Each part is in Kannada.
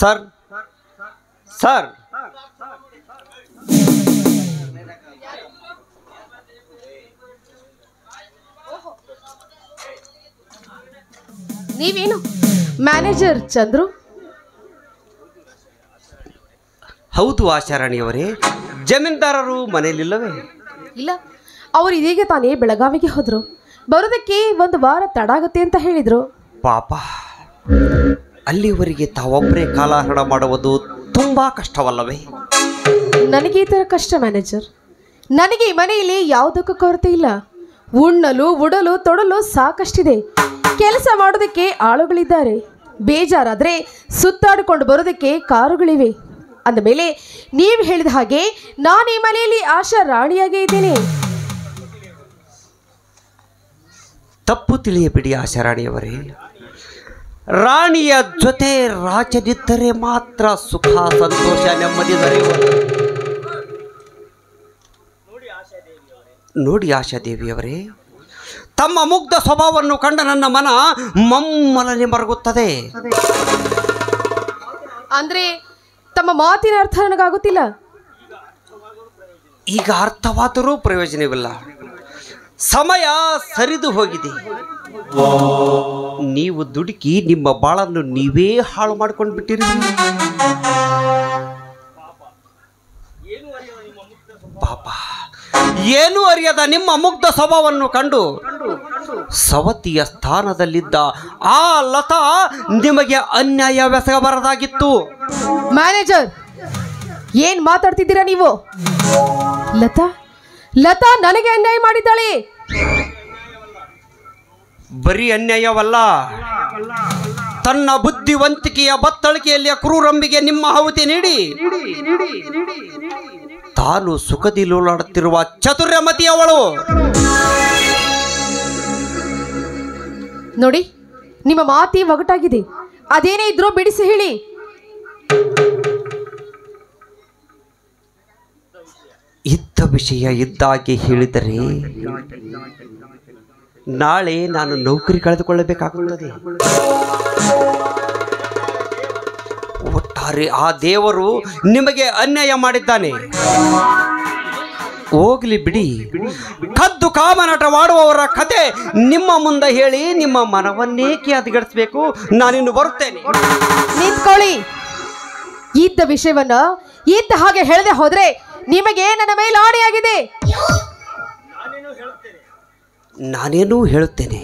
ಸರ್ ಸರ್ ನೀವೇನು ಮ್ಯಾನೇಜರ್ ಚಂದ್ರು? ಹೌದು ಆಶಾರಾಣಿಯವರೇ, ಜಮೀನ್ದಾರರು ಮನೆಯಲ್ಲಿಲ್ಲವೇ? ಇಲ್ಲ, ಅವರು ಇದೀಗ ತಾನೇ ಬೆಳಗಾವಿಗೆ ಹೋದ್ರು. ಬರೋದಕ್ಕೆ ಒಂದು ವಾರ ತಡ ಆಗುತ್ತೆ ಅಂತ ಹೇಳಿದ್ರು. ಪಾಪ, ಅಲ್ಲಿವರೆಗೆ ತಾವೊಬ್ಬರೇ ಕಾಲಹರಣ ಮಾಡುವುದು ತುಂಬಾ ಕಷ್ಟವಲ್ಲವೇ? ನನಗೆ ಈ ಥರ ಕಷ್ಟ ಮ್ಯಾನೇಜರ್. ನನಗೆ ಈ ಮನೆಯಲ್ಲಿ ಯಾವುದಕ್ಕೂ ಕೊರತೆ ಇಲ್ಲ. ಉಣ್ಣಲು ಉಡಲು ತೊಡಲು ಸಾಕಷ್ಟಿದೆ. ಕೆಲಸ ಮಾಡೋದಕ್ಕೆ ಆಳುಗಳಿದ್ದಾರೆ. ಬೇಜಾರಾದರೆ ಸುತ್ತಾಡಿಕೊಂಡು ಬರೋದಕ್ಕೆ ಕಾರುಗಳಿವೆ. ಅಂದಮೇಲೆ ನೀವು ಹೇಳಿದ ಹಾಗೆ ನಾನು ಈ ಮನೆಯಲ್ಲಿ ಆಶಾ ರಾಣಿಯಾಗೇ ಇದ್ದೇನೆ. ತಪ್ಪು ತಿಳಿಯಬೇಡಿ ಆಶಾರಾಣಿಯವರೇ. ರಾಣಿಯ ಜೊತೆ ರಾಜನಿದ್ದರೆ ಮಾತ್ರ ಸುಖ, ಸಂತೋಷ, ನೆಮ್ಮದಿ ದೊರೆಯುವುದು. ನೋಡಿ ಆಶಾದೇವಿಯವರೇ, ತಮ್ಮ ಮುಗ್ಧ ಸ್ವಭಾವವನ್ನು ಕಂಡ ನನ್ನ ಮನ ಮಮ್ಮಲನೆ ಮರಗುತ್ತದೆ. ಅಂದ್ರೆ ತಮ್ಮ ಮಾತಿನ ಅರ್ಥ ನನಗಾಗುತ್ತಿಲ್ಲ. ಈಗ ಅರ್ಥವಾದರೂ ಪ್ರಯೋಜನವಿಲ್ಲ. ಸಮಯ ಸರಿದು ಹೋಗಿದೆ. ನೀವು ದುಡುಕಿ ನಿಮ್ಮ ಬಾಳನ್ನು ನೀವೇ ಹಾಳು ಮಾಡ್ಕೊಂಡು ಬಿಟ್ಟಿರಿ. ಪಾಪ, ಏನೂ ಅರಿಯದ ನಿಮ್ಮ ಮುಗ್ಧ ಸ್ವಭಾವವನ್ನು ಕಂಡು ಸವತಿಯ ಸ್ಥಾನದಲ್ಲಿದ್ದ ಆ ಲತಾ ನಿಮಗೆ ಅನ್ಯಾಯವೆಸಗಬಾರದಾಗಿತ್ತು. ಮ್ಯಾನೇಜರ್, ಏನ್ ಮಾತಾಡ್ತಿದ್ದೀರಾ ನೀವು? ಲತಾ ಲತಾ ನನಗೆ ಅನ್ಯಾಯ ಮಾಡಿದ್ದಾಳೆ. ಬರೀ ಅನ್ಯಾಯವಲ್ಲ, ತನ್ನ ಬುದ್ಧಿವಂತಿಕೆಯ ಬತ್ತಳಿಕೆಯಲ್ಲಿ ಕ್ರೂರಂಬಿಗೆ ನಿಮ್ಮ ಆಹುತಿ ನೀಡಿ ತಾನು ಸುಖದಿ ಲೋಲಾಡುತ್ತಿರುವ ಚತುರ್ಯಮತಿ ಅವಳು. ನೋಡಿ, ನಿಮ್ಮ ಮಾತಿ ಒಗಟಾಗಿದೆ. ಅದೇನೇ ಇದ್ರೂ ಬಿಡಿಸಿ ಹೇಳಿ. ಇದ್ದ ವಿಷಯ ಇದ್ದಾಗೆ ಹೇಳಿದರೆ ನಾಳೆ ನಾನು ನೌಕರಿ ಕಳೆದುಕೊಳ್ಳಬೇಕಾಗುತ್ತದೆ. ಒಟ್ಟಾರೆ ಆ ದೇವರು ನಿಮಗೆ ಅನ್ಯಾಯ ಮಾಡಿದ್ದಾನೆ. ಹೋಗ್ಲಿ ಬಿಡಿ. ಕದ್ದು ಕಾಮನಾಟವಾಡುವವರ ಕತೆ ನಿಮ್ಮ ಮುಂದೆ ಹೇಳಿ ನಿಮ್ಮ ಮನವನ್ನೇಕೆ ಹದಗೆಡಿಸಬೇಕು? ನಾನಿನ್ನು ಬರುತ್ತೇನೆ. ನಿಂತ್ಕೊಳ್ಳಿ. ಇದ್ದ ವಿಷಯವನ್ನ ಇದ್ದ ಹಾಗೆ ಹೇಳದೆ ಹೋದ್ರೆ ನಿಮಗೆ ನನ್ನ ಮೇಲೆ ಆಣೆಯಾಗಿದೆ. ನಾನೇನೂ ಹೇಳುತ್ತೇನೆ.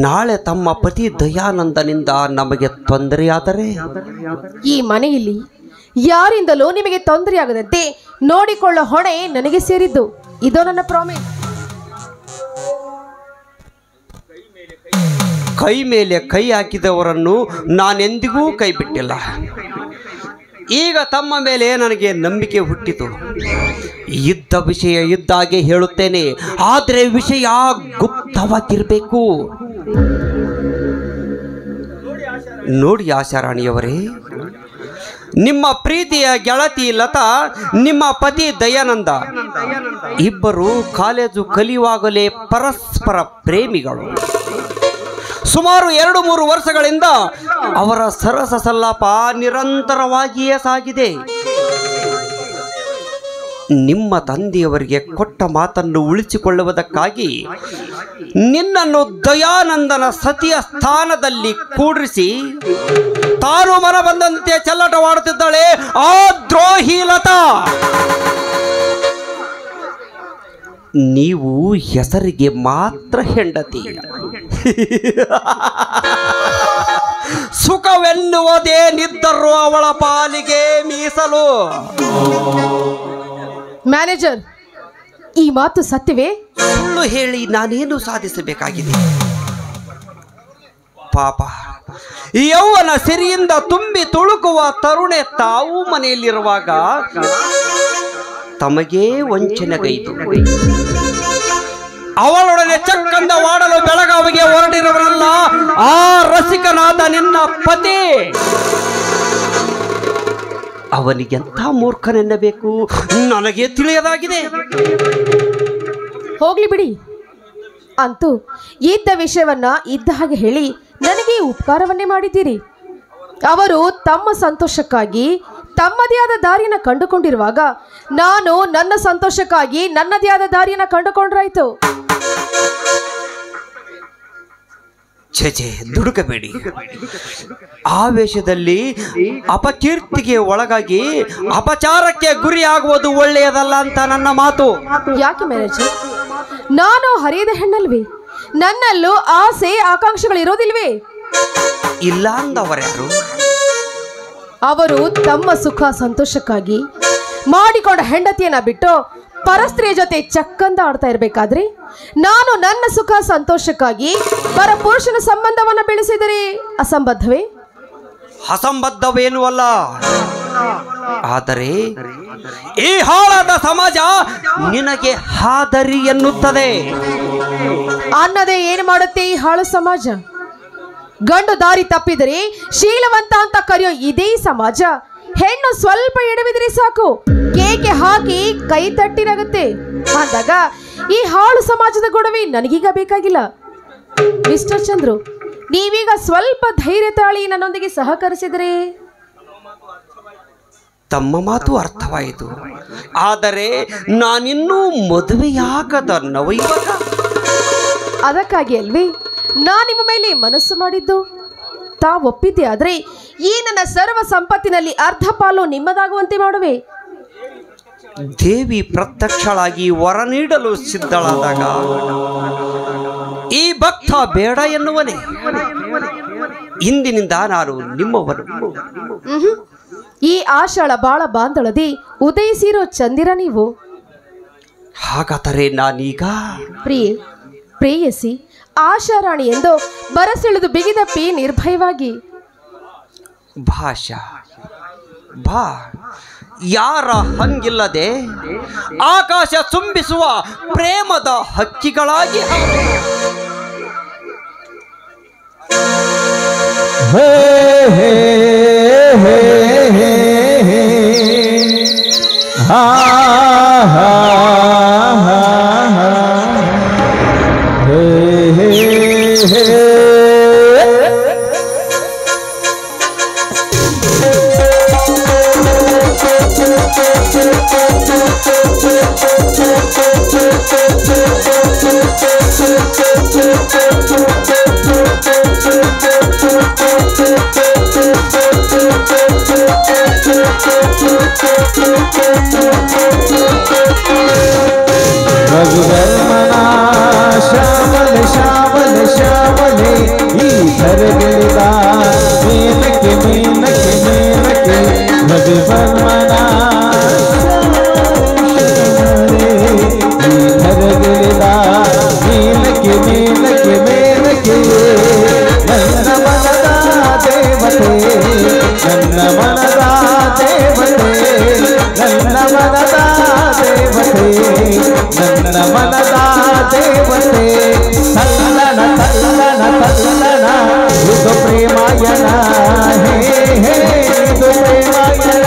ನಾಳೆ ತಮ್ಮ ಪತಿ ದಯಾನಂದನಿಂದ ನಮಗೆ ತೊಂದರೆಯಾದರೆ ಈ ಮನೆಯಲ್ಲಿ ಯಾರಿಂದಲೂ ನಿಮಗೆ ತೊಂದರೆಯಾಗದಂತೆ ನೋಡಿಕೊಳ್ಳೋ ಹೊಣೆ ನನಗೆ ಸೇರಿದ್ದು. ಇದು ನನ್ನ ಪ್ರಾಮಿಸ್. ಕೈ ಮೇಲೆ ಕೈ ಹಾಕಿದವರನ್ನು ನಾನೆಂದಿಗೂ ಕೈ ಬಿಟ್ಟಿಲ್ಲ. ಈಗ ತಮ್ಮ ಮೇಲೆ ನನಗೆ ನಂಬಿಕೆ ಹುಟ್ಟಿತು. ಇದ್ದ ವಿಷಯ ಇದ್ದಾಗೆ ಹೇಳುತ್ತೇನೆ, ಆದರೆ ವಿಷಯ ಗುಪ್ತವಾಗಿರಬೇಕು. ನೋಡಿ ಆಶಾರಾಣಿಯವರೇ, ನಿಮ್ಮ ಪ್ರೀತಿಯ ಗೆಳತಿ ಲತಾ, ನಿಮ್ಮ ಪತಿ ದಯಾನಂದ ಇಬ್ಬರು ಕಾಲೇಜು ಕಲಿಯುವಾಗಲೇ ಪರಸ್ಪರ ಪ್ರೇಮಿಗಳು. ಸುಮಾರು 2-3 ವರ್ಷಗಳಿಂದ ಅವರ ಸರಸ ಸಲ್ಲಾಪ ನಿರಂತರವಾಗಿಯೇ ಸಾಗಿದೆ. ನಿಮ್ಮ ತಂದೆಯವರಿಗೆ ಕೊಟ್ಟ ಮಾತನ್ನು ಉಳಿಸಿಕೊಳ್ಳುವುದಕ್ಕಾಗಿ ನಿನ್ನನ್ನು ದಯಾನಂದನ ಸತಿಯ ಸ್ಥಾನದಲ್ಲಿ ಕೂಡಿಸಿ ತಾನು ಮನ ಬಂದಂತೆ ಚೆಲ್ಲಾಟವಾಡುತ್ತಿದ್ದಾಳೆ ಆ ದ್ರೋಹಿ ಲತಾ. ನೀವು ಹೆಸರಿಗೆ ಮಾತ್ರ ಹೆಂಡತಿ. ಸುಖವೆನ್ನುವುದೇನಿದ್ದರೂ ಅವಳ ಪಾಲಿಗೆ ಮೀಸಲು. ಮ್ಯಾನೇಜರ್, ಈ ಮಾತು ಸತ್ಯವೇ? ಸುಳ್ಳು ಹೇಳಿ ನಾನೇನು ಸಾಧಿಸಬೇಕಾಗಿದೆ? ಪಾಪ, ಯೌವನ ಸಿರಿಯಿಂದ ತುಂಬಿ ತುಳುಕುವ ತರುಣೆ ತಾವು ಮನೆಯಲ್ಲಿರುವಾಗ ತಮಗೇ ವಂಚನೆಗೈದು. ಅವಳೊಡನೆ ಚಕ್ಕಂದ ವಾಡಲು ಬೆಳಗಾವಿಗೆ ಹೊರಟಿರುವರಲ್ಲ ಆ ರಸಿಕನಾದ ನಿನ್ನ ಪತಿ. ಅವನಿಗೆಂಥ ಮೂರ್ಖನೆನ್ನಬೇಕು ನನಗೆ ತಿಳಿಯದಾಗಿದೆ. ಹೋಗ್ಲಿ ಬಿಡಿ. ಅಂತೂ ಇದ್ದ ವಿಷಯವನ್ನ ಇದ್ದ ಹಾಗೆ ಹೇಳಿ ನನಗೆ ಉಪಕಾರವನ್ನೇ ಮಾಡಿದ್ದೀರಿ. ಅವರು ತಮ್ಮ ಸಂತೋಷಕ್ಕಾಗಿ ತಮ್ಮದೇ ಆದ ದಾರಿಯನ್ನು ಕಂಡುಕೊಂಡಿರುವಾಗ ನಾನು ನನ್ನ ಸಂತೋಷಕ್ಕಾಗಿ ನನ್ನದೇ ಆದ ದಾರಿಯನ್ನು ಕಂಡುಕೊಂಡ್ರಾಯ್ತು. ಛೇ ದುಡುಕಬೇಡಿ. ಆವೇಶದಲ್ಲಿ ಅಪಕೀರ್ತಿಗೆ ಒಳಗಾಗಿ ಅಪಚಾರಕ್ಕೆ ಗುರಿಯಾಗುವುದು ಒಳ್ಳೆಯದಲ್ಲ ಅಂತ ನನ್ನ ಮಾತು. ಯಾಕೆ ಮ್ಯಾನೇಜರ್? ನಾನು ಹರಿಯದ ಹೆಣ್ಣಲ್ವೇ? ನನ್ನಲ್ಲೂ ಆಸೆ ಆಕಾಂಕ್ಷೆಗಳಿರೋದಿಲ್ವೇ? ಇಲ್ಲ ಅಂದವರ್ಯಾರು? ಅವರು ತಮ್ಮ ಸುಖ ಸಂತೋಷಕ್ಕಾಗಿ ಮಾಡಿಕೊಂಡ ಹೆಂಡತಿಯನ್ನ ಬಿಟ್ಟು ಪರಸ್ತ್ರೀಯ ಜೊತೆ ಚಕ್ಕಂದ ಆಡ್ತಾ ಇರಬೇಕಾದ್ರೆ ನಾನು ನನ್ನ ಸುಖ ಸಂತೋಷಕ್ಕಾಗಿ ಪರಪುರುಷನ ಸಂಬಂಧವನ್ನ ಬೆಳೆಸಿದರೆ ಅಸಂಬದ್ಧವೇ? ಅಸಂಬದ್ಧವೇನೂ ಅಲ್ಲ. ಆದರೆ ಈ ಹಾಳಾದ ಸಮಾಜ ನಿನಗೆ ಹಾದರಿ ಎನ್ನುತ್ತದೆ. ಅನ್ನದೇ ಏನು ಮಾಡುತ್ತೆ ಈ ಹಾಳು ಸಮಾಜ? ಗಂಡು ದಾರಿ ತಪ್ಪಿದರೆ ಶೀಲವಂತ ಅಂತ ಕರೆಯೋ ಇದೇ ಸಮಾಜ ಹೆಣ್ಣು ಸ್ವಲ್ಪ ಎಡವಿದ್ರೆ ಸಾಕು ಕೇಕೆ ಹಾಕಿ ಕೈ ತಟ್ಟಿನಾಗುತ್ತೆ ಅಂದಾಗ ಈ ಹಾಳು ಸಮಾಜದ ಗೊಡವೆ ನನಗೀಗ ಬೇಕಾಗಿಲ್ಲ. ಮಿಸ್ಟರ್ ಚಂದ್ರು, ನೀವೀಗ ಸ್ವಲ್ಪ ಧೈರ್ಯ ತಾಳಿ ನನ್ನೊಂದಿಗೆ ಸಹಕರಿಸಿದರೆ. ತಮ್ಮ ಮಾತು ಅರ್ಥವಾಯಿತು. ಆದರೆ ನಾನಿನ್ನೂ ಮದುವೆಯಾಗದ ನವಯುವಕ. ಅದಕ್ಕಾಗಿ ಅಲ್ವೇ ನಾನು ನಿಮ್ಮ ಮೇಲೆ ಮನಸ್ಸು ಮಾಡಿದ್ದು. ಒಪ್ಪಿದ್ದೆ ಆದ್ರೆ ಈ ನನ್ನ ಸರ್ವ ಸಂಪತ್ತಿನಲ್ಲಿ ಅರ್ಧ ಪಾಲು ನಿಮ್ಮದಾಗುವಂತೆ ಮಾಡುವೆ. ದೇವಿ ಪ್ರತ್ಯಕ್ಷಳಾಗಿ ವರ ನೀಡಲು ಸಿದ್ಧಳಾದಾಗ ಈ ಭಕ್ತ ಬೇಡ ಎನ್ನುವನೇ. ಇಂದಿನಿಂದ ನಾನು ನಿಮ್ಮವರು. ಈ ಆಷಾಢ ಬಾಳ ಬಾಂಧಳದಿ ಉದಯಿಸಿರೋ ಚಂದಿರ ನೀವು. ಹಾಗಾದರೆ ನಾನೀಗ ಪ್ರೇಯಸಿ ಆಶಾರಾಣಿ ಎಂದು ಬರಸೆಳೆದು ಬಿಗಿದಪ್ಪಿ ನಿರ್ಭಯವಾಗಿ. ಭಾಷಾ ಬಾ, ಯಾರ ಹಂಗಿಲ್ಲದೆ ಆಕಾಶ ತುಂಬಿಸುವ ಪ್ರೇಮದ ಹಕ್ಕಿಗಳಾಗಿ ಹೇ ಹೇ ಹೇ ಹೇ ಹೇ ಹಾ ಹಾ ಹಾ ಹಾ ಹೇ ಹೇ ಹೇ ರಘುವರ್ಮನ ಶ್ಯಾಮಲೆ ಶ್ಯಾಮಲೆ ಶ್ಯಾಮಲೆ ಈ ಧರಗಿಳಿದ ಮೇಲಕ್ಕೆ ಮೇಲಕ್ಕೆ ಮೇಲಕ್ಕೆ ರಘುವರ್ಮನ ಈ ಧರಗಿಳಿದ ಮೇಲಕ್ಕೆ ಮೇಲಕ್ಕೆ ಮೇಲಕ್ಕೆ ನನ್ನ ಮನದ ದೇವತೆ ನನ್ನ ಮನದ ದೇವತೆ ನನ್ನ ಮನದ ದೇವತೆ ನನ್ನ ಮನದ ದೇವತೆ ತಲ್ಲಣ ತಲ್ಲಣ ತಲ್ಲಣ ಇದು ಪ್ರೇಮಾಯಣ ಹೇ ಹೇ ಇದು ಪ್ರೇಮಾಯಣ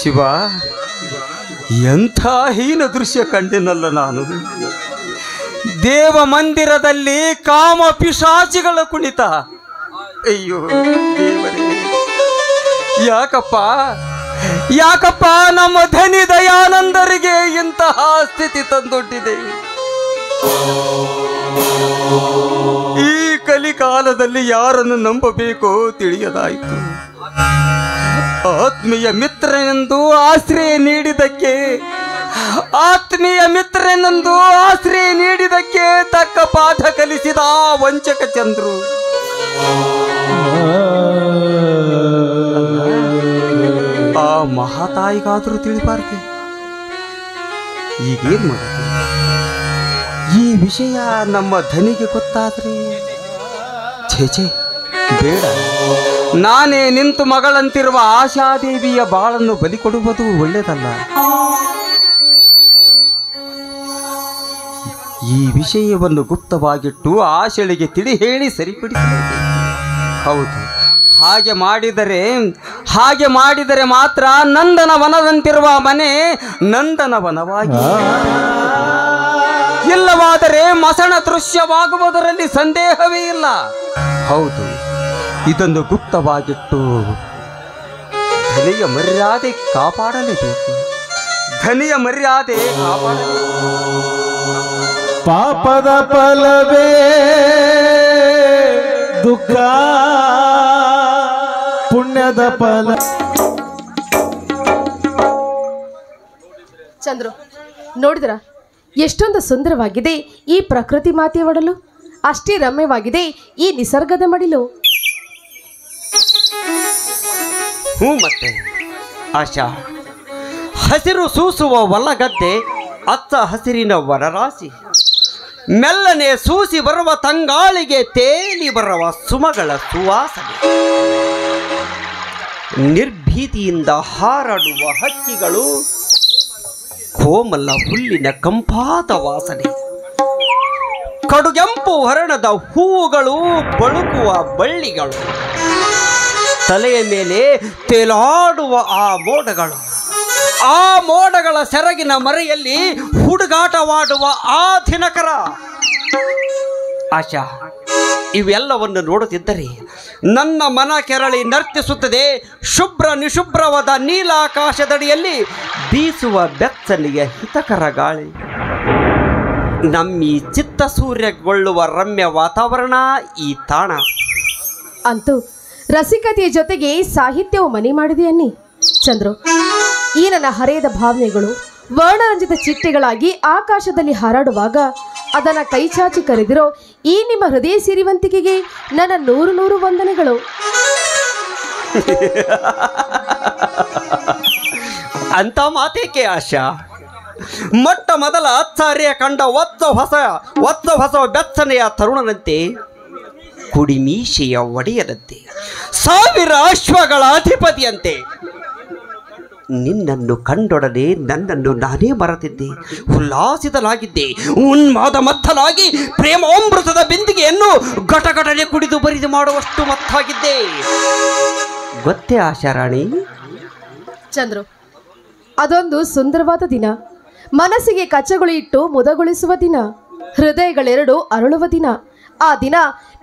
ಶಿವ, ಎಂಥ ಹೀನ ದೃಶ್ಯ ಕಂಡೆನಲ್ಲ ನಾನು. ದೇವ ಮಂದಿರದಲ್ಲಿ ಕಾಮ ಪಿಶಾಚಿಗಳ ಕುಣಿತ. ಅಯ್ಯೋ ದೇವರೇ, ಯಾಕಪ್ಪ ಯಾಕಪ್ಪ ನಮ್ಮ ಧನಿ ದಯಾನಂದರಿಗೆ ಇಂತಹ ಸ್ಥಿತಿ ತಂದೊಡ್ಡಿದೆ? ಈ ಕಲಿಕಾಲದಲ್ಲಿ ಯಾರನ್ನು ನಂಬಬೇಕೋ ತಿಳಿಯದಾಯಿತು. ಆತ್ಮೀಯ ಮಿತ್ರನೆಂದು ಆಶ್ರಯ ನೀಡಿದಕ್ಕೆ ತಕ್ಕ ಪಾಠ ಕಲಿಸಿದ ವಂಚಕ ಚಂದ್ರು. ಆ ಮಹಾತಾಯಿಗಾದರೂ ತಿಳಿಬಾರ್ದೆ. ಈಗೇನ್ ಮಾಡೋದು? ಈ ವಿಷಯ ನಮ್ಮ ಧನಿಗೆ ಗೊತ್ತಾದ್ರೆ ಛೇಛೆ ಬೇಡ. ನಾನೇ ನಿಂತು ಮಗಳಂತಿರುವ ಆಶಾದೇವಿಯ ಬಾಳನ್ನು ಬಲಿ ಕೊಡುವುದು ಒಳ್ಳೆಯದಲ್ಲ. ಈ ವಿಷಯವನ್ನು ಗುಪ್ತವಾಗಿಟ್ಟು ಆಶಳಿಗೆ ತಿಳಿ ಹೇಳಿ ಸರಿಪಡಿಸಬೇಕು. ಹೌದು, ಹಾಗೆ ಮಾಡಿದರೆ ಮಾತ್ರ ನಂದನ ವನದಂತಿರುವ ಮನೆ ನಂದನ ವನವಾಗಿ, ಇಲ್ಲವಾದರೆ ಮಸಣ ದೃಶ್ಯವಾಗುವುದರಲ್ಲಿ ಸಂದೇಹವೇ ಇಲ್ಲ. ಹೌದು, ಇದನ್ನು ಗುಪ್ತವಾಗಿಟ್ಟು ಧನಿಯ ಮರ್ಯಾದೆ ಕಾಪಾಡಲೇಬೇಕು. ಪಾಪದ ಫಲವೇ ದುಃಖ, ಪುಣ್ಯದ ಫಲ. ಚಂದ್ರು, ನೋಡಿದ್ರ ಎಷ್ಟೊಂದು ಸುಂದರವಾಗಿದೆ ಈ ಪ್ರಕೃತಿ ಮಾತೆಯ ಒಡಲು, ಅಷ್ಟೇ ರಮ್ಯವಾಗಿದೆ ಈ ನಿಸರ್ಗದ ಮಡಿಲು. ಮತ್ತೆ ಆಶಾ, ಹಸಿರು ಸೂಸುವ ಹೊಲಗದ್ದೆ, ಅಚ್ಚ ಹಸಿರಿನ ವನರಾಶಿ, ಮೆಲ್ಲನೆ ಸೂಸಿ ಬರುವ ತಂಗಾಳಿಗೆ ತೇಲಿ ಬರುವ ಸುಮಗಳ ಸುವಾಸನೆ, ನಿರ್ಭೀತಿಯಿಂದ ಹಾರಾಡುವ ಹಕ್ಕಿಗಳು, ಕೋಮಲ ಹುಲ್ಲಿನ ಕಂಪಾದ ವಾಸನೆ, ಕಡುಗೆಂಪು ಹರಣದ ಹೂವುಗಳು, ಬಳುಕುವ ಬಳ್ಳಿಗಳು, ತಲೆಯ ಮೇಲೆ ತೇಲಾಡುವ ಆ ಮೋಡಗಳ ಸೆರಗಿನ ಮರೆಯಲ್ಲಿ ಹುಡುಗಾಟವಾಡುವ ಆ ದಿನಕರ. ಆಶಾ, ಇವೆಲ್ಲವನ್ನು ನೋಡುತ್ತಿದ್ದರೆ ನನ್ನ ಮನ ಕೆರಳಿ ನರ್ತಿಸುತ್ತದೆ. ಶುಭ್ರ ನಿಶುಭ್ರವಾದ ನೀಲಾಕಾಶದಡಿಯಲ್ಲಿ ಬೀಸುವ ಬೆಚ್ಚನೆಯ ಹಿತಕರ ಗಾಳಿ, ನಮ್ಮಿ ಚಿತ್ತ ಸೂರ್ಯಗೊಳ್ಳುವ ರಮ್ಯ ವಾತಾವರಣ ಈ ತಾಣ. ಅಂತೂ ರಸಿಕತೆಯ ಜೊತೆಗೆ ಸಾಹಿತ್ಯವು ಮನೆ ಮಾಡಿದೆ ಅನ್ನಿ. ಚಂದ್ರು, ಈ ನನ್ನ ಹರೆಯದ ಭಾವನೆಗಳು ವರ್ಣರಂಜಿತ ಚಿಟ್ಟೆಗಳಾಗಿ ಆಕಾಶದಲ್ಲಿ ಹಾರಾಡುವಾಗ ಅದನ್ನು ಕೈಚಾಚಿ ಕರೆದಿರೋ ಈ ನಿಮ್ಮ ಹೃದಯ ಸಿರಿವಂತಿಕೆಗೆ ನನ್ನ 100 ವಂದನೆಗಳು. ಅಂತ ಮಾತೇಕೆ ಆಶಾ? ಮೊಟ್ಟ ಮೊದಲ ಅಚ್ಚಾರ್ಯ ಕಂಡ ಹೊಸ ಬೆಚ್ಚನೆಯ ತರುಣನಂತೆ, ಕುಡಿಮೀಶೆಯ ಒಡೆಯರಂತೆ, 1000 ಅಶ್ವಗಳ ಅಧಿಪತಿಯಂತೆ ನಿನ್ನನ್ನು ಕಂಡೊಡನೆ ನನ್ನನ್ನು ನಾನೇ ಮರೆತಿದ್ದೆ. ಉಲ್ಲಾಸಿತನಾಗಿದ್ದೆ, ಉನ್ಮಾದ ಮತ್ತಲಾಗಿ ಪ್ರೇಮಾಮೃತದ ಬಿಂದಿಗೆಯನ್ನು ಘಟಘಟನೆ ಕುಡಿದು ಬರಿದು ಮಾಡುವಷ್ಟು ಮತ್ತಾಗಿದ್ದೆ. ಗೊತ್ತೇ ಆಶಾರಾಣಿ? ಚಂದ್ರು, ಅದೊಂದು ಸುಂದರವಾದ ದಿನ, ಮನಸ್ಸಿಗೆ ಕಚ್ಚಗುಳಿ ಇಟ್ಟು ಮುದಗೊಳಿಸುವ ದಿನ, ಹೃದಯಗಳೆರಡು ಅರಳುವ ದಿನ. ಆ ದಿನ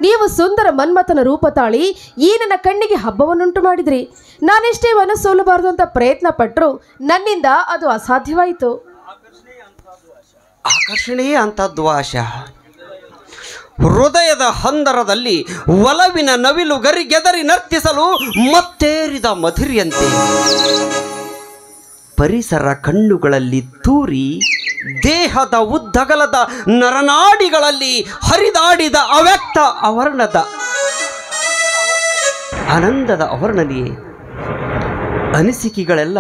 ನೀವು ಸುಂದರ ಮನ್ಮಥನ ರೂಪ ತಾಳಿ ಈ ನನ್ನ ಕಣ್ಣಿಗೆ ಹಬ್ಬವನ್ನುಂಟು ಮಾಡಿದ್ರಿ. ನಾನೆಷ್ಟೇ ಮನಸ್ಸೋಲಬಾರದು ಅಂತ ಪ್ರಯತ್ನ ಪಟ್ಟರು ನನ್ನಿಂದ ಅದು ಅಸಾಧ್ಯವಾಯಿತು. ಆಕರ್ಷಣೆಯೇ ಅಂತದ್ದು ಆಶಾ. ಹೃದಯದ ಹಂದರದಲ್ಲಿ ಒಲವಿನ ನವಿಲು ಗರಿಗೆದರಿ ನರ್ತಿಸಲು ಮತ್ತೇರಿದ ಮಧುರಿಯಂತೆ, ಪರಿಸರ ಕಣ್ಣುಗಳಲ್ಲಿ ತೂರಿ ದೇಹದ ಉದ್ದಗಲದ ನರನಾಡಿಗಳಲ್ಲಿ ಹರಿದಾಡಿದ ಅವ್ಯಕ್ತ ಅವರ್ಣದ ಆನಂದದ ಅವರ್ಣನೆಯೇ ಅನಿಸಿಕೆಗಳೆಲ್ಲ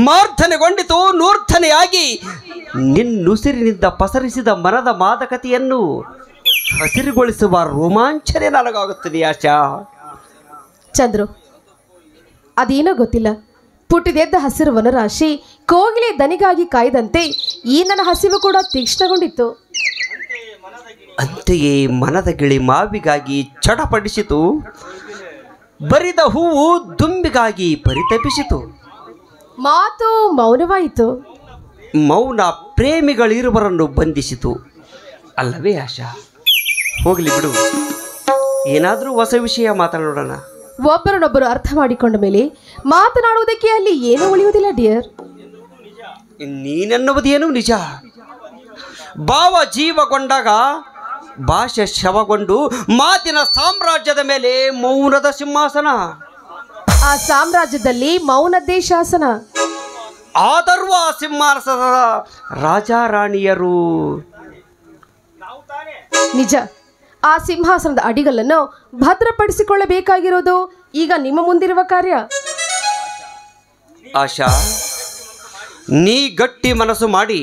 ಮಾರ್ಧನೆಗೊಂಡಿತು. ನೂರ್ಧನೆಯಾಗಿ ನಿನ್ನುಸಿರಿನಿಂದ ಪಸರಿಸಿದ ಮನದ ಮಾದಕತೆಯನ್ನು ಹಸಿರುಗೊಳಿಸುವ ರೋಮಾಂಚನೆ ನನಗಾಗುತ್ತದೆ ಆಶಾ. ಚಂದ್ರು, ಅದೇನೋ ಗೊತ್ತಿಲ್ಲ, ಪುಟ್ಟಿದೆದ್ದ ಹಸಿರು ವನರಾಶಿ ಕೋಗಿಲೆ ದನಿಗಾಗಿ ಕಾಯ್ದಂತೆ ಈ ನನ್ನ ಹಸಿವು ಕೂಡ ತೀಕ್ಷ್ಣಗೊಂಡಿತ್ತು. ಅಂತೆಯೇ ಮನದ ಗಿಳಿ ಮಾವಿಗಾಗಿ ಚಡಪಡಿಸಿತು, ಬರಿದ ಹೂವು ದುಂಬಿಗಾಗಿ ಪರಿತಪಿಸಿತು. ಮಾತು ಮೌನವಾಯಿತು. ಮೌನ ಪ್ರೇಮಿಗಳಿರುವರನ್ನು ಬಂಧಿಸಿತು ಅಲ್ಲವೇ ಆಶಾ? ಹೋಗಲಿ ಬಿಡು, ಏನಾದರೂ ಹೊಸ ವಿಷಯ ಮಾತನಾಡೋಣ. ಒಬ್ಬರನ್ನೊಬ್ಬರು ಅರ್ಥ ಮಾಡಿಕೊಂಡ ಮೇಲೆ ಮಾತನಾಡುವುದಕ್ಕೆ ಅಲ್ಲಿ ಏನೂ ಉಳಿಯುವುದಿಲ್ಲ ಡಿಯರ್. ನೀನೆನ್ನುವುದೇನು ನಿಜ. ಭಾವ ಜೀವಗೊಂಡಾಗ ಭಾಷೆ ಶವಗೊಂಡು ಮಾತಿನ ಸಾಮ್ರಾಜ್ಯದ ಮೇಲೆ ಮೌನದ ಸಿಂಹಾಸನ. ಆ ಸಾಮ್ರಾಜ್ಯದಲ್ಲಿ ಮೌನದ್ದೇ ಶಾಸನ. ಆದರೂ ಆ ಸಿಂಹಾಸನದ ರಾಜಾರಾಣಿಯರು ನಿಜ. ಆ ಸಿಂಹಾಸನದ ಅಡಿಗಲ್ಲನ್ನು ಭದ್ರಪಡಿಸಿಕೊಳ್ಳಬೇಕಾಗಿರೋದು ಈಗ ನಿಮ್ಮ ಮುಂದಿರುವ ಕಾರ್ಯ. ಆಶಾ, ನೀ ಗಟ್ಟಿ ಮನಸ್ಸು ಮಾಡಿ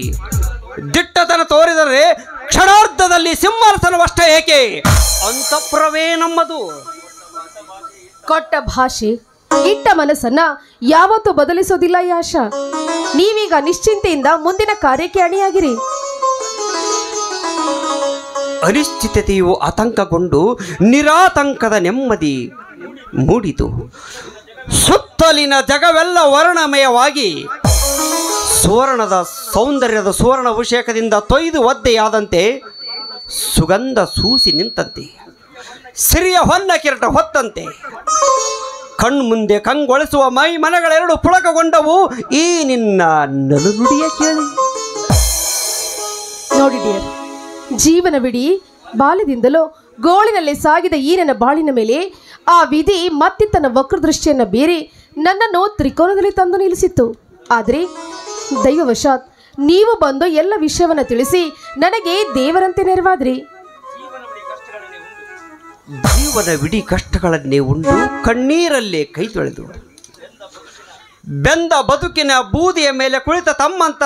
ದಿಟ್ಟತನ ತೋರಿದರೆ ಕ್ಷಣಾರ್ಧದಲ್ಲಿ ಸಿಂಹಾಸನವಷ್ಟೇ ಏಕೆ, ಅಂತಃಪುರವೇ ನಮ್ಮದು. ಕೊಟ್ಟ ಭಾಷೆ ಇಟ್ಟ ಮನಸ್ಸನ್ನ ಯಾವತ್ತೂ ಬದಲಿಸೋದಿಲ್ಲ ಈ ಆಶಾ. ನೀವೀಗ ನಿಶ್ಚಿಂತೆಯಿಂದ ಮುಂದಿನ ಕಾರ್ಯಕ್ಕೆ ಅಣಿಯಾಗಿರಿ. ಅನಿಶ್ಚಿತತೆಯು ಆತಂಕಗೊಂಡು ನಿರಾತಂಕದ ನೆಮ್ಮದಿ ಮೂಡಿತು. ಸುತ್ತಲಿನ ಜಗವೆಲ್ಲ ವರ್ಣಮಯವಾಗಿ ಸುವರ್ಣದ ಸೌಂದರ್ಯದ ಸುವರ್ಣ ಅಭಿಷೇಕದಿಂದ ತೊಯ್ದು ಒದ್ದೆಯಾದಂತೆ ಸುಗಂಧ ಸೂಸಿ ನಿಂತಂತೆ, ಸಿರಿಯ ಹೊನ್ನ ಕಿರಟ ಹೊತ್ತಂತೆ ಕಣ್ಮುಂದೆ ಕಂಗೊಳಿಸುವ ಮೈ ಮನಗಳೆರಡು ಪುಳಕಗೊಂಡವು. ಈ ನಿನ್ನ ನಲುನುಡಿಯ ಕೇಳಿ. ನೋಡಿ ಡಿಯರ್, ಜೀವನವಿಡೀ ಬಾಲ್ಯದಿಂದಲೂ ಗೋಳಿನಲ್ಲಿ ಸಾಗಿದ ಈ ನನ್ನ ಬಾಳಿನ ಮೇಲೆ ಆ ವಿಧಿ ಮತ್ತೆ ತನ್ನ ವಕ್ರದೃಷ್ಟಿಯನ್ನು ಬೀರಿ ನನ್ನನ್ನು ತ್ರಿಕೋನದಲ್ಲಿ ತಂದು ನಿಲ್ಲಿಸಿತ್ತು. ಆದರೆ ದೈವವಶಾತ್ ನೀವು ಬಂದು ಎಲ್ಲ ವಿಷಯವನ್ನು ತಿಳಿಸಿ ನನಗೆ ದೇವರಂತೆ ನೆರವಾದ್ರಿ. ಜೀವನವಿಡೀ ಕಷ್ಟಗಳನ್ನೇ ಉಂಡು ಕಣ್ಣೀರಲ್ಲೇ ಕೈ ತೊಳೆದು ಬೆಂದ ಬದುಕಿನ ಬೂದಿಯ ಮೇಲೆ ಕುಳಿತ ತಮ್ಮಂತ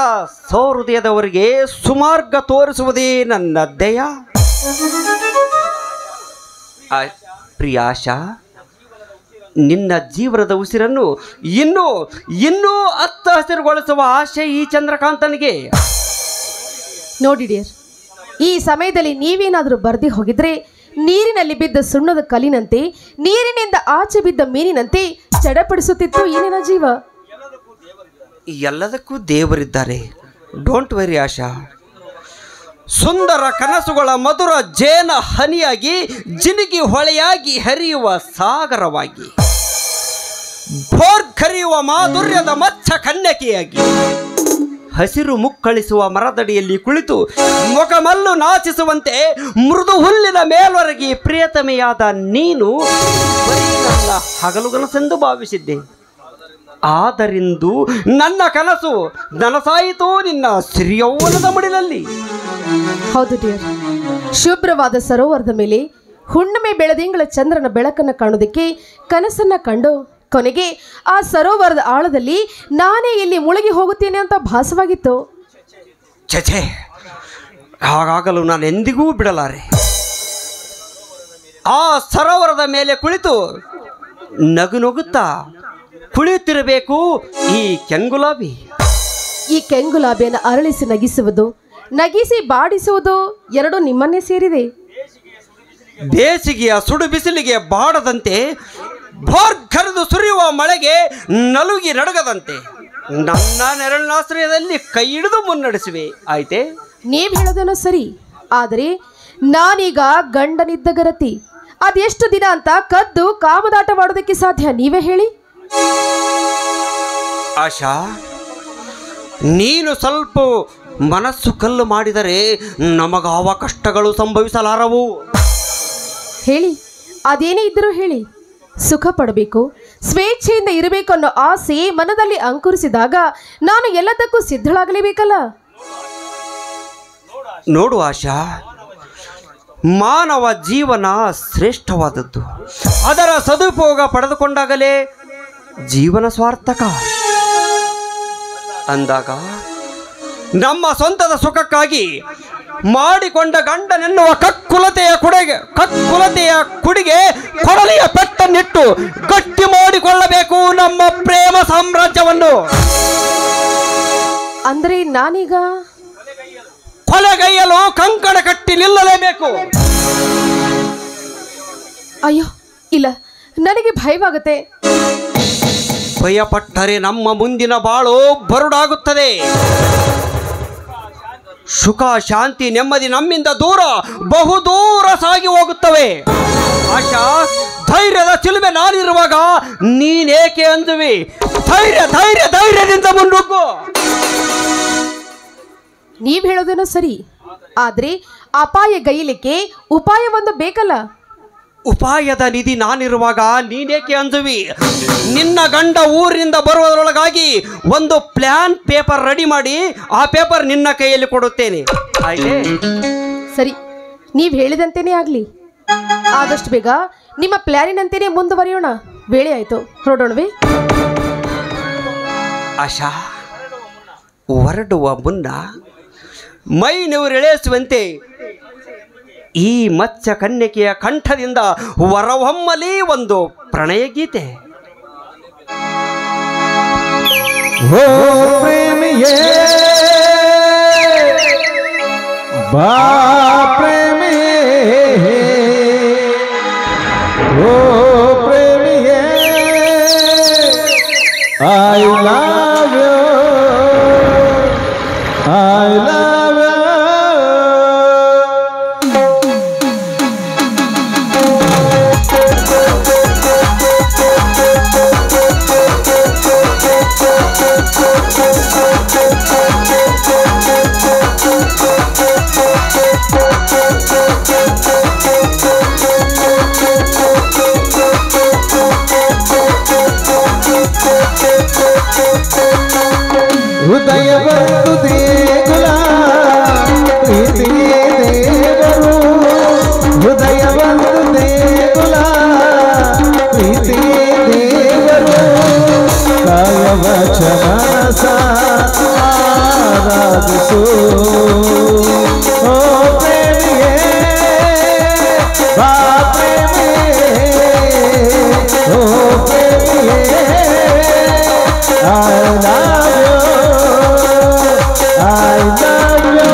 ಸಹೃದಯದವರಿಗೆ ಸುಮಾರ್ಗ ತೋರಿಸುವುದೇ ನನ್ನ ಧ್ಯೇಯ. ಪ್ರಿಯ ಆಶಾ, ನಿನ್ನ ಜೀವನದ ಉಸಿರನ್ನು ಇನ್ನೂ ಹತ್ತ ಹಸಿರುಗೊಳಿಸುವ ಆಶೆ ಈ ಚಂದ್ರಕಾಂತನಿಗೆ. ನೋಡಿ ಡಿಯರ್, ಈ ಸಮಯದಲ್ಲಿ ನೀವೇನಾದರೂ ಬರ್ದಿ ಹೋಗಿದ್ರೆ ನೀರಿನಲ್ಲಿ ಬಿದ್ದ ಸುಣ್ಣದ ಕಲ್ಲಿನಂತೆ, ನೀರಿನಿಂದ ಆಚೆ ಬಿದ್ದ ಮೀನಿನಂತೆ ಚಡಪಡಿಸುತ್ತಿತ್ತು ಈ ನನ್ನ ಜೀವ. ಎಲ್ಲದಕ್ಕೂ ದೇವರಿದ್ದಾರೆ. ಡೋಂಟ್ ವೆರಿ ಆಶಾ. ಸುಂದರ ಕನಸುಗಳ ಮಧುರ ಜೇನ ಹನಿಯಾಗಿ ಜಿನುಗಿ ಹೊಳೆಯಾಗಿ ಹರಿಯುವ ಸಾಗರವಾಗಿ ಭೋರ್ಗರಿಯುವ ಮಾಧುರ್ಯದ ಮಚ್ಚ ಕನ್ಯಕೆಯಾಗಿ ಹಸಿರು ಮುಕ್ಕಳಿಸುವ ಮರದಡಿಯಲ್ಲಿ ಕುಳಿತು ಮೊಕಮಲ್ಲು ನಾಚಿಸುವಂತೆ ಮೃದು ಹುಲ್ಲಿನ ಮೇಲ್ವರೆಗೆ ಪ್ರಿಯತಮೆಯಾದ ನೀನು ನನ್ನ ಹಗಲುಗನಸೆಂದು ಭಾವಿಸಿದ್ದೆ. ಆದರಿಂದು ನನ್ನ ಕನಸು ನನಸಾಯಿತು ನಿನ್ನ ಸಿರಿಯೌವನದ ಮಡಿಲಲ್ಲಿ. ಹೌದು ಡಿಯರ್, ಶುಭ್ರವಾದ ಸರೋವರದ ಮೇಲೆ ಹುಣ್ಣಿಮೆ ಬೆಳದಿಂಗಳ ಚಂದ್ರನ ಬೆಳಕನ್ನು ಕಾಣೋದಕ್ಕೆ ಕನಸನ್ನ ಕಂಡು ಕೊನೆಗೆ ಆ ಸರೋವರದ ಆಳದಲ್ಲಿ ನಾನೇ ಇಲ್ಲಿ ಮುಳುಗಿ ಹೋಗುತ್ತೇನೆ ಅಂತ ಭಾಸವಾಗಿತ್ತು. ಛೆ, ಹಾಗಾಗಲು ನಾನು ಎಂದಿಗೂ ಬಿಡಲಾರೆ. ಆ ಸರೋವರದ ಮೇಲೆ ಕುಳಿತು ನಗುನಗುತ್ತಾ ಕುಳಿತಿರಬೇಕು ಈ ಕೆಂಗುಲಾಬಿ. ಈ ಕೆಂಗುಲಾಬಿಯನ್ನು ಅರಳಿಸಿ ನಗಿಸುವುದು, ನಗಿಸಿ ಬಾಡಿಸುವುದು ಎರಡೂ ನಿಮ್ಮನ್ನೇ ಸೇರಿದೆ. ಬೇಸಿಗೆಯ ಸುಡು ಬಿಸಿಲಿಗೆ ಬಾಡದಂತೆ, ಭೋರ್ಗರೆದು ಸುರಿಯುವ ಮಳೆಗೆ ನಲುಗಿ ನಡುಗದಂತೆ ನನ್ನ ನೆರಳಿನಾಶ್ರಯದಲ್ಲಿ ಕೈ ಹಿಡಿದು ಮುನ್ನಡೆಸುವೆ. ಆಯ್ತೆ? ನೀವು ಹೇಳೋದೇನೋ ಸರಿ, ಆದರೆ ನಾನೀಗ ಗಂಡನಿದ್ದ ಗರತಿ. ಅದೆಷ್ಟು ದಿನ ಅಂತ ಕದ್ದು ಕಾಮದಾಟ ಮಾಡೋದಕ್ಕೆ ಸಾಧ್ಯ, ನೀವೇ ಹೇಳಿ. ಆಶಾ, ನೀನು ಸ್ವಲ್ಪ ಮನಸ್ಸು ಕಲ್ಲು ಮಾಡಿದರೆ ನಮಗಾವ ಕಷ್ಟಗಳು ಸಂಭವಿಸಲಾರವು. ಹೇಳಿ, ಅದೇನೇ ಇದ್ದರೂ ಹೇಳಿ. ಸುಖ ಪಡಬೇಕು, ಸ್ವೇಚ್ಛೆಯಿಂದ ಇರಬೇಕು ಅನ್ನೋ ಆಸೆ ಮನದಲ್ಲಿ ಅಂಕುರಿಸಿದಾಗ ನಾನು ಎಲ್ಲದಕ್ಕೂ ಸಿದ್ಧಳಾಗಲೇಬೇಕಲ್ಲ. ನೋಡು ಆಶಾ, ಮಾನವ ಜೀವನ ಶ್ರೇಷ್ಠವಾದದ್ದು. ಅದರ ಸದುಪಯೋಗ ಪಡೆದುಕೊಂಡಾಗಲೇ ಜೀವನ ಸಾರ್ಥಕ. ಅಂದಾಗ ನಮ್ಮ ಸ್ವಂತದ ಸುಖಕ್ಕಾಗಿ ಮಾಡಿಕೊಂಡ ಗಂಡನೆನ್ನುವ ಕಕ್ಕುಲತೆಯ ಕುಡಿಗೆ ಕೊಡಲಿಯ ಪೆಟ್ಟನ್ನಿಟ್ಟು ಗಟ್ಟಿ ಮಾಡಿಕೊಳ್ಳಬೇಕು ನಮ್ಮ ಪ್ರೇಮ ಸಾಮ್ರಾಜ್ಯವನ್ನು. ಅಂದ್ರೆ ನಾನೀಗ ಕೊಲೆಗೈಯಲು ಕಂಕಣ ಕಟ್ಟಿ ನಿಲ್ಲಲೇಬೇಕು. ಅಯ್ಯೋ ಇಲ್ಲ, ನನಗೆ ಭಯವಾಗುತ್ತೆ. ಭಯಪಟ್ಟರೆ ನಮ್ಮ ಮುಂದಿನ ಬಾಳು ಬರುಡಾಗುತ್ತದೆ. ಸುಖ ಶಾಂತಿ ನೆಮ್ಮದಿ ನಮ್ಮಿಂದ ದೂರ ಬಹುದೂರ ಸಾಗಿ ಹೋಗುತ್ತವೆ. ಆಶಾ, ಧೈರ್ಯದ ಚಿಲುಮೆ ನಾನಿರುವಾಗ ನೀನೇಕೆ ಅಂಜುವಿ? ಧೈರ್ಯದಿಂದ ಮುನ್ನುಗ್ಗು. ನೀವ್ ಹೇಳೋದೇನೋ ಸರಿ, ಆದ್ರೆ ಅಪಾಯ ಗೈಲಿಕ್ಕೆ ಉಪಾಯವೊಂದು ಬೇಕಲ್ಲ. ಉಪಾಯದ ನಿಧಿ ನಾನಿರುವಾಗ ನೀನೇಕೆ ಅಂಜುವಿ? ನಿನ್ನ ಗಂಡ ಊರಿನಿಂದ ಬರುವುದರೊಳಗಾಗಿ ಒಂದು ಪ್ಲಾನ್ ಪೇಪರ್ ರೆಡಿ ಮಾಡಿ ಆ ಪೇಪರ್ ನಿನ್ನ ಕೈಯಲ್ಲಿ ಕೊಡುತ್ತೇನೆ. ಆಯ್ತೇ? ಸರಿ, ನೀವ್ ಹೇಳಿದಂತೆಯೇ ಆಗ್ಲಿ. ಆದಷ್ಟು ಬೇಗ ನಿಮ್ಮ ಪ್ಲಾನಿನಂತೆಯೇ ಮುಂದುವರಿಯೋಣ. ವೇಳೆ ಆಯ್ತು, ಹೊರಡೋಣವೇ? ಆಶಾ, ಹೊರಡುವ ಮುನ್ನ ಮೈ ನೀರೆಳೆಸುವಂತೆ ಈ ಮಚ್ಚ ಕನ್ಯಕೆಯ ಕಂಠದಿಂದ ಹೊರಹೊಮ್ಮಲಿ ಒಂದು ಪ್ರಣಯ ಗೀತೆ. ಓ ಪ್ರೇಮಿಯೇ ಬಾ ಪ್ರೇಮಿಯೇ, ಓ ಪ್ರೇಮಿಯೇ I love you, I love you. ಹೃದಯ ಬಂದು ದೇಗುಲ ಪ್ರೀತಿಯೇ ದೇವರು, ಹೃದಯ ಬಂದು ದೇಗುಲ ಪ್ರೀತಿಯೇ ದೇವರು, ಕಾಯ ವಚನ ಆರಾಧಿಸು. ಓ ಪ್ರೇಮಿಯೇ ಬಾ ಪ್ರೇಮಿಯೇ, ಓ ಪ್ರೇಮಿಯೇ I love you, I love you.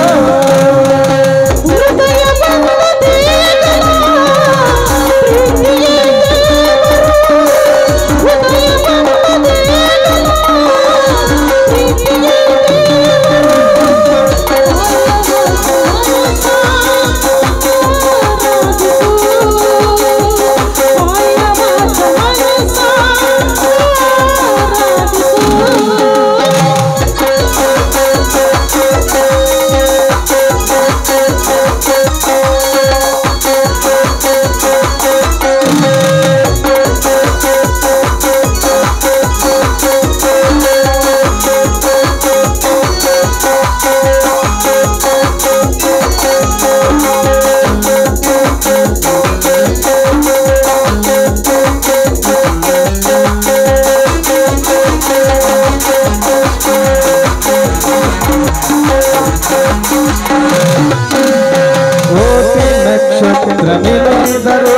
ನಕ್ಷತ್ರವಿಲ್ಲದರು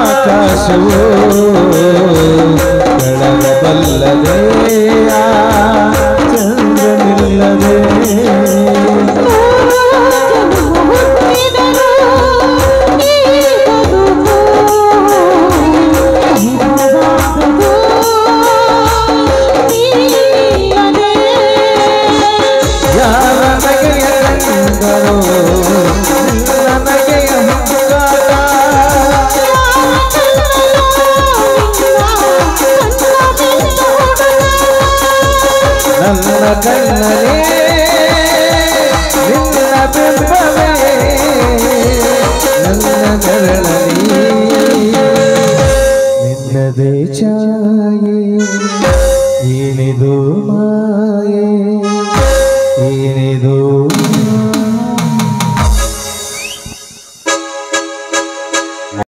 ಆಕಾಶವು ಬೆಳಗಬಲ್ಲದೆ ಚಂದ್ರನಿಲ್ಲದೆ ಯಾರ ನಗೆಯ ಕಂಡರು ನನ್ನ ಕಣ್ಣನೇ ನಿನ್ನ ಬಿಂಬವೇ ನನ್ನ ನೆರಳಲಿ ನಿನ್ನದೇ ಛಾಯೆ ಏನಿದು ಮಾಯೆ ಏನಿದು